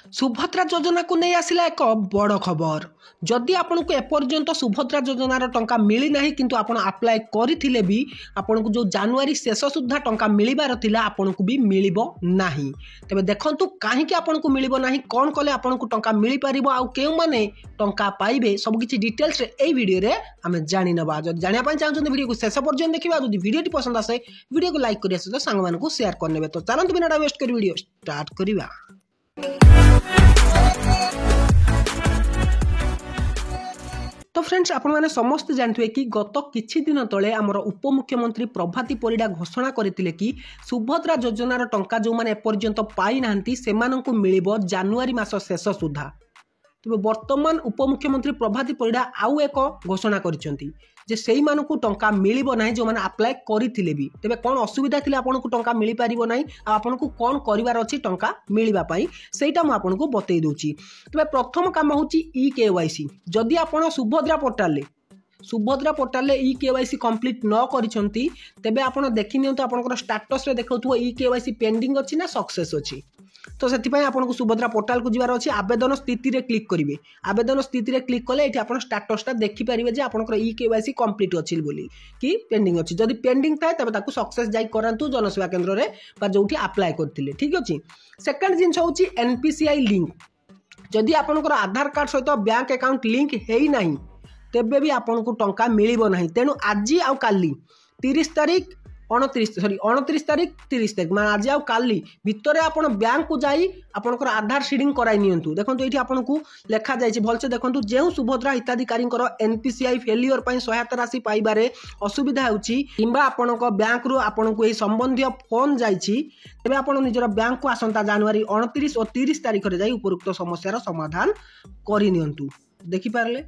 सुभद्रा योजना को नहीं आसिला एक बड़ खबर। जदि आपको एपर्यंत सुभद्रा योजनार टंका मिली ना किंतु आपण अप्लाई करथिले भी आपको जो जनवरी शेष सुधा टंका मिलबार थिला आपको भी मिलिबो नाही। तबे देखंतु काहे कि आपको मिलिबो नाही, कोन कले आपको टंका मिली परिबो आ केउ माने टंका पाइबे सब किछि डिटेल्स रे एई वीडियो रे हमें जानि नबा। जदि जानिया पय चाहछन वीडियो को शेष पर्यंत देखिबा। जदि वीडियो पसंद आसे वीडियो को लाइक करिया सहित सांग मानकु शेयर करनेबे। तो चलंतु बिना वेस्ट कर वीडियो स्टार्ट करिबा। तो फ्रेंड्स आपण मैंने समस्त जानते कि गत किछि दिन तले आमर उपमुख्यमंत्री प्रभाती परिडा घोषणा करथिले कि सुभद्रा योजनार टंका जो माने एपर्यंत पाई नाहंती सेमानंकु मिलिबो जनवरी मास शेष सुधा। तबे वर्तमान उपमुख्यमंत्री प्रभाती परिडा आउ एक घोषणा करिसेंती जे सेही मानकु टंका मिलिबो नाही जो माने अप्लाई करिथिले भी। तबे कोन असुविधा थिले आपनकु टंका मिली परिबो नाही आ आपनकु कोन करिवार अछि टंका मिलिबा पई सेटा म आपनकु बतै दोछि। तबे प्रथम काम होछि ई केवाईसी। जदि आपण सुभद्रा पोर्टल ले ई केवाईसी कंप्लीट न करिसंती तबे आपण देखि नियंतु आपनकर स्टेटस रे देखौथु ई केवाईसी पेंडिंग अछि ना सक्सेस अछि। तो से आपको सुभद्रा पोर्टाल को जीवार अच्छी आवेदन स्थिति रे क्लिक करेंगे। आवेदन स्थिति रे क्लिक कले ये आप स्टेटस देखिपारे जे आपंकर ई केवाईसी कंप्लीट अच्छी बोली कि पेंडिंग अच्छी। जदि पेंडिंग थाए तबे ताकू सक्सेस जाई करंतु जनसेवा केंद्र रे बा जोठी अप्लाई करथिले। ठीक अछि। सेकंड जिंस होची एनपीसीआई लिंक। जदि आपंकर आधार कार्ड सहित बैंक अकाउंट लिंक हेई नाही तेबे भी आपको टंका मिलिबो नाही। तेनु आज आउ काली 30 तारीख 29 तारीख 30 तारीख मैं आज काली भितर आपण बैंक को जाई आपनकर आधार सीडिंग कराई नियंतु। देखंतु एठी आपनको लेखा जायछि भलसे देखंतु जेउ सुभद्रा हिताधिकारींकर एनपीसीआई फेलियर पई सहायता राशि पाइबारे असुविधा होछि किंबा आपनक बैंक रु आपनको एही संबंधी फोन जायछि तबे आपण निजर बैंक को आसंता जनवरी 29 और 30 तारीख रे जाई उपरोक्त समस्यार समाधान करि नियंतु। देखि पारले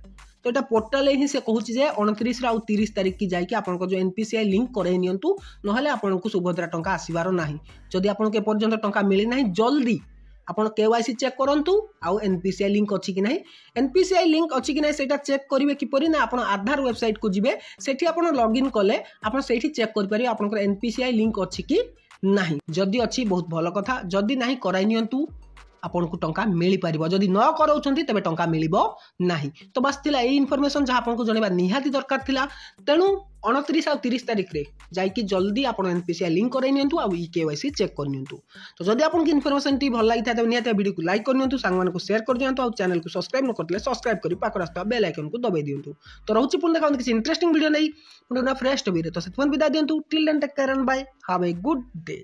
तो ये पोर्टाल ही से कहूँ जे 29 आउ 30 तारीख की जाकि आपको जो एनपीसीआई लिंक कराई नियंतु नहले आपको सुभद्रा टंका आसीबार नाही। जदि आपको एपर्यंत टंका मिली नाही जल्दी आपण केवाईसी चेक करंतु आउ एनपीसीआई लिंक अच्छी कि नहीं। एनपीसीआई लिंक अच्छी कि नहीं सेटा चेक करिवे किपरि ना आपण आधार वेबसाइट को जिवे सेठी आपण लॉगिन कले आपण सेठी चेक करि पारि आपनकर एनपीसीआई लिंक अच्छी कि नहीं। जदि अच्छी बहुत भलो कथा, जदि नाही कराई नियंतु आपको टंका मिली पारिबो। जदि न कराउछंती तबे टंका मिलिबो नाही। तो बस थिला ए इन्फॉर्मेशन जहां आपको जणेबा निहाती दरकार थिला। तेनु 29 और 30 तारीख रे जाइकी जल्दी आपण एनपीसीआई लिंक कराई नियंतु आ ई केवाईसी चेक कर नियंतु। तो जदि आपको इन्फॉर्मेशन टी भल लागिथा तबे निहाती वीडियो को लाइक कर नियंतु, सांग मानको शेयर कर दियंतु आ चैनल को सब्सक्राइब न करले सब्सक्राइब करी पाकर आस्ता बेल आइकन को दबाई दियंतु। तो रहउची पुन देखा किसी इंटरेस्टिंग वीडियो नै पुन फ्रेश टबी रे। तो सेतवन विदा दियंतु till then take care and bye have a good day.